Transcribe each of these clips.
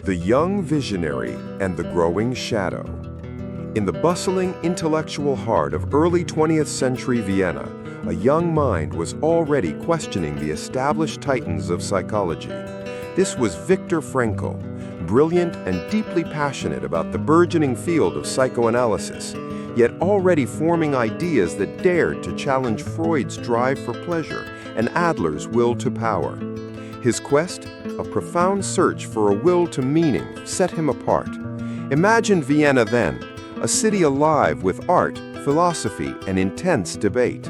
The Young Visionary and the Growing Shadow. In the bustling intellectual heart of early 20th century Vienna, a young mind was already questioning the established titans of psychology. This was Viktor Frankl, brilliant and deeply passionate about the burgeoning field of psychoanalysis, yet already forming ideas that dared to challenge Freud's drive for pleasure and Adler's will to power. His quest, a profound search for a will to meaning, set him apart. Imagine Vienna then, a city alive with art, philosophy, and intense debate.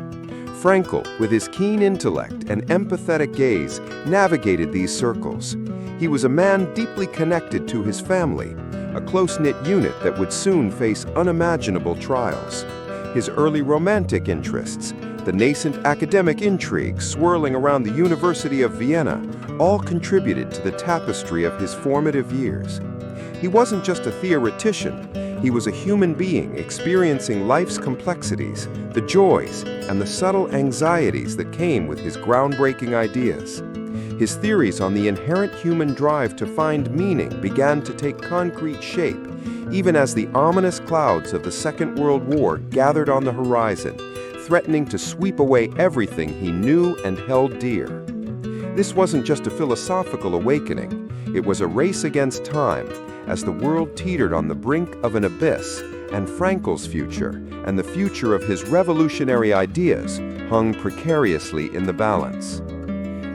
Frankl, with his keen intellect and empathetic gaze, navigated these circles. He was a man deeply connected to his family, a close-knit unit that would soon face unimaginable trials. His early romantic interests, the nascent academic intrigue swirling around the University of Vienna, all contributed to the tapestry of his formative years. He wasn't just a theoretician, he was a human being experiencing life's complexities, the joys, and the subtle anxieties that came with his groundbreaking ideas. His theories on the inherent human drive to find meaning began to take concrete shape, even as the ominous clouds of the Second World War gathered on the horizon, threatening to sweep away everything he knew and held dear. This wasn't just a philosophical awakening, it was a race against time, as the world teetered on the brink of an abyss, and Frankl's future, and the future of his revolutionary ideas, hung precariously in the balance.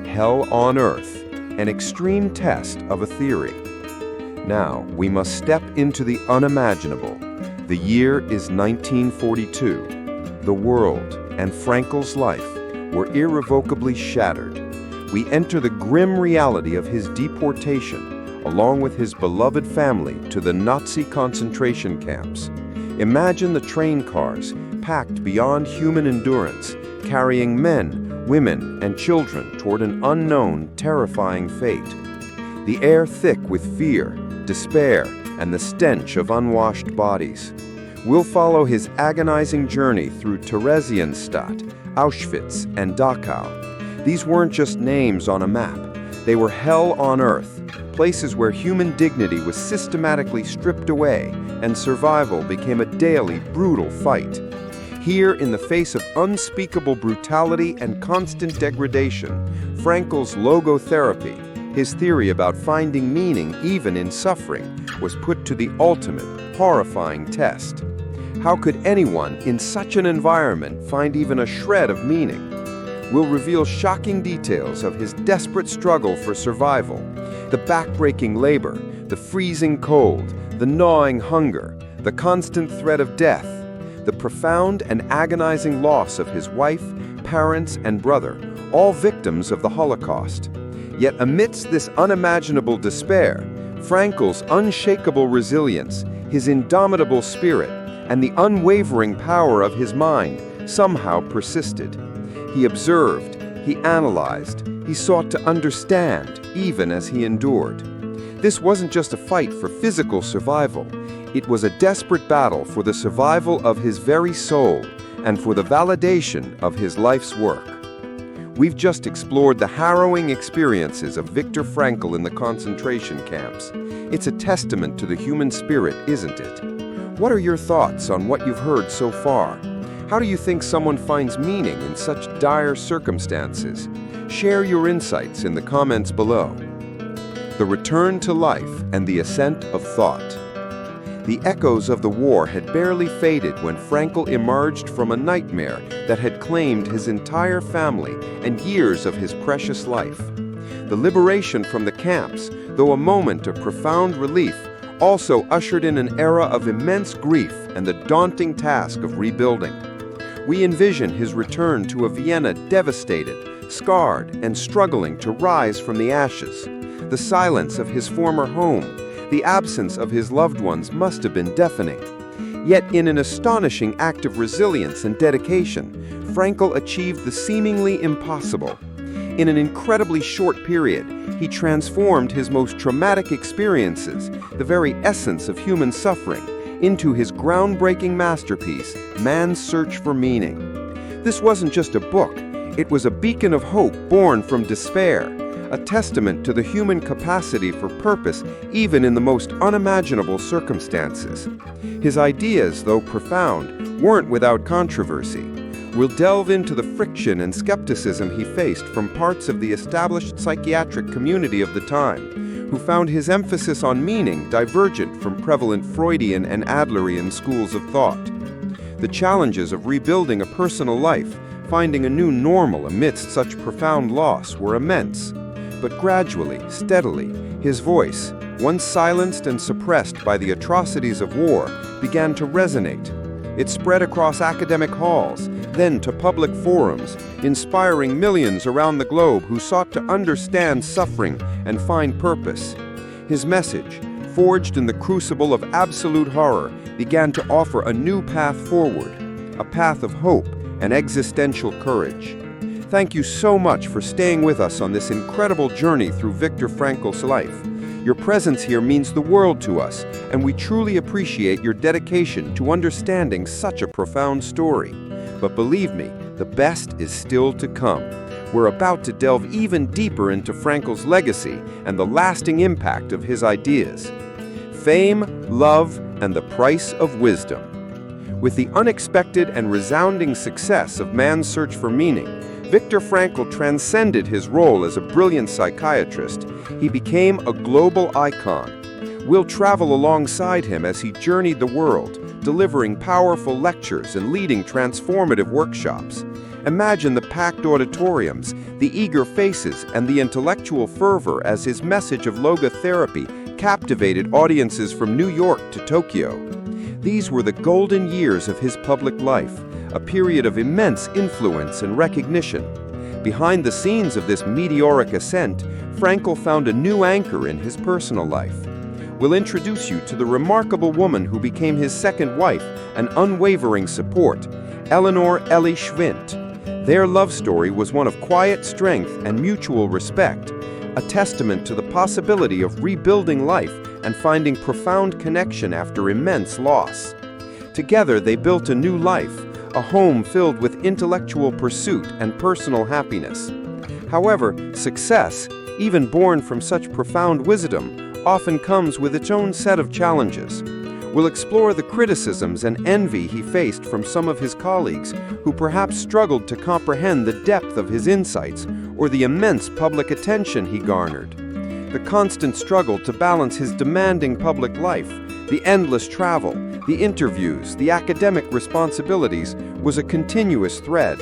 Hell on Earth, an extreme test of a theory. Now, we must step into the unimaginable. The year is 1942. The world and Frankl's life were irrevocably shattered. We enter the grim reality of his deportation, along with his beloved family, to the Nazi concentration camps. Imagine the train cars, packed beyond human endurance, carrying men, women, and children toward an unknown, terrifying fate. The air thick with fear, despair, and the stench of unwashed bodies. We'll follow his agonizing journey through Theresienstadt, Auschwitz, and Dachau. These weren't just names on a map. They were hell on earth, places where human dignity was systematically stripped away and survival became a daily, brutal fight. Here, in the face of unspeakable brutality and constant degradation, Frankl's logotherapy, his theory about finding meaning even in suffering, was put to the ultimate, horrifying test. How could anyone in such an environment find even a shred of meaning? We'll reveal shocking details of his desperate struggle for survival, the backbreaking labor, the freezing cold, the gnawing hunger, the constant threat of death, the profound and agonizing loss of his wife, parents, and brother, all victims of the Holocaust. Yet amidst this unimaginable despair, Frankl's unshakable resilience, his indomitable spirit, and the unwavering power of his mind somehow persisted. He observed, he analyzed, he sought to understand, even as he endured. This wasn't just a fight for physical survival, it was a desperate battle for the survival of his very soul and for the validation of his life's work. We've just explored the harrowing experiences of Viktor Frankl in the concentration camps. It's a testament to the human spirit, isn't it? What are your thoughts on what you've heard so far? How do you think someone finds meaning in such dire circumstances? Share your insights in the comments below. The return to life and the ascent of thought. The echoes of the war had barely faded when Frankl emerged from a nightmare that had claimed his entire family and years of his precious life. The liberation from the camps, though a moment of profound relief, also ushered in an era of immense grief and the daunting task of rebuilding. We envision his return to a Vienna devastated, scarred, and struggling to rise from the ashes. The silence of his former home, the absence of his loved ones must have been deafening. Yet in an astonishing act of resilience and dedication, Frankl achieved the seemingly impossible. In an incredibly short period, he transformed his most traumatic experiences, the very essence of human suffering, into his groundbreaking masterpiece, Man's Search for Meaning. This wasn't just a book, it was a beacon of hope born from despair, a testament to the human capacity for purpose even in the most unimaginable circumstances. His ideas, though profound, weren't without controversy. We'll delve into the friction and skepticism he faced from parts of the established psychiatric community of the time, who found his emphasis on meaning divergent from prevalent Freudian and Adlerian schools of thought. The challenges of rebuilding a personal life, finding a new normal amidst such profound loss, were immense. But gradually, steadily, his voice, once silenced and suppressed by the atrocities of war, began to resonate. It spread across academic halls, then to public forums, inspiring millions around the globe who sought to understand suffering and find purpose. His message, forged in the crucible of absolute horror, began to offer a new path forward, a path of hope and existential courage. Thank you so much for staying with us on this incredible journey through Viktor Frankl's life. Your presence here means the world to us, and we truly appreciate your dedication to understanding such a profound story. But believe me, the best is still to come. We're about to delve even deeper into Frankl's legacy and the lasting impact of his ideas. Fame, love, and the price of wisdom. With the unexpected and resounding success of man's search for meaning, Viktor Frankl transcended his role as a brilliant psychiatrist. He became a global icon. We'll travel alongside him as he journeyed the world, delivering powerful lectures and leading transformative workshops. Imagine the packed auditoriums, the eager faces, and the intellectual fervor as his message of logotherapy captivated audiences from New York to Tokyo. These were the golden years of his public life, a period of immense influence and recognition. Behind the scenes of this meteoric ascent, Frankl found a new anchor in his personal life. We'll introduce you to the remarkable woman who became his second wife, an unwavering support, Eleanor Ellie Schwint. Their love story was one of quiet strength and mutual respect, a testament to the possibility of rebuilding life and finding profound connection after immense loss. Together they built a new life, a home filled with intellectual pursuit and personal happiness. However, success, even born from such profound wisdom, often comes with its own set of challenges. We'll explore the criticisms and envy he faced from some of his colleagues who perhaps struggled to comprehend the depth of his insights or the immense public attention he garnered. The constant struggle to balance his demanding public life, the endless travel, the interviews, the academic responsibilities was a continuous thread.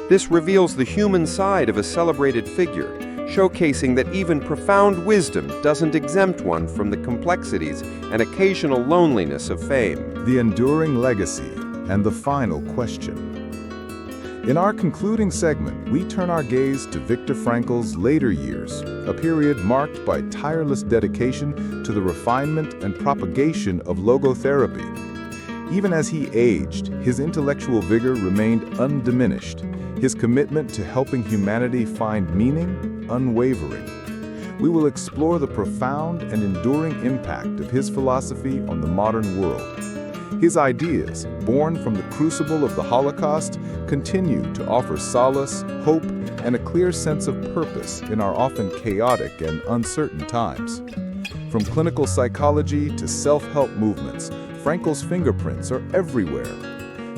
This reveals the human side of a celebrated figure, showcasing that even profound wisdom doesn't exempt one from the complexities and occasional loneliness of fame. The enduring legacy and the final question. In our concluding segment, we turn our gaze to Viktor Frankl's later years, a period marked by tireless dedication to the refinement and propagation of logotherapy. Even as he aged, his intellectual vigor remained undiminished, his commitment to helping humanity find meaning unwavering. We will explore the profound and enduring impact of his philosophy on the modern world. His ideas, born from the crucible of the Holocaust, continue to offer solace, hope, and a clear sense of purpose in our often chaotic and uncertain times. From clinical psychology to self-help movements, Frankl's fingerprints are everywhere.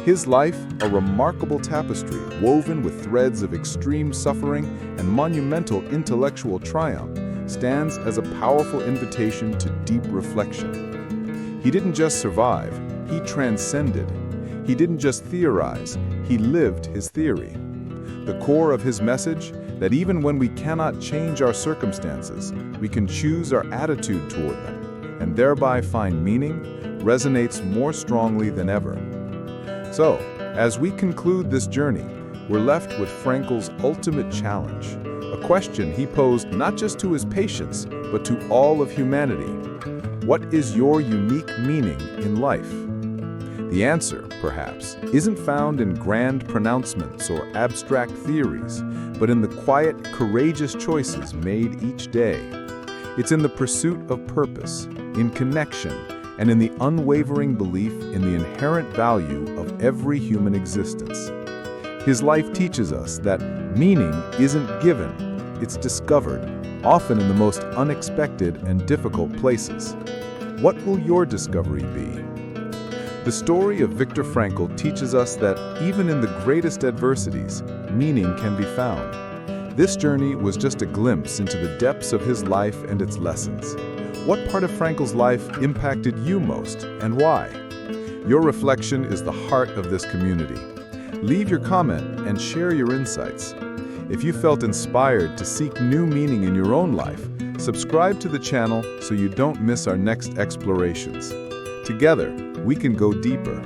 His life, a remarkable tapestry woven with threads of extreme suffering and monumental intellectual triumph, stands as a powerful invitation to deep reflection. He didn't just survive, he transcended. He didn't just theorize, he lived his theory. The core of his message, that even when we cannot change our circumstances, we can choose our attitude toward them, and thereby find meaning, resonates more strongly than ever. So, as we conclude this journey, we're left with Frankl's ultimate challenge, a question he posed not just to his patients, but to all of humanity. What is your unique meaning in life? The answer, perhaps, isn't found in grand pronouncements or abstract theories, but in the quiet, courageous choices made each day. It's in the pursuit of purpose, in connection, and in the unwavering belief in the inherent value of every human existence. His life teaches us that meaning isn't given, it's discovered, often in the most unexpected and difficult places. What will your discovery be? The story of Viktor Frankl teaches us that even in the greatest adversities, meaning can be found. This journey was just a glimpse into the depths of his life and its lessons. What part of Frankl's life impacted you most, and why? Your reflection is the heart of this community. Leave your comment and share your insights. If you felt inspired to seek new meaning in your own life, subscribe to the channel so you don't miss our next explorations. Together, we can go deeper.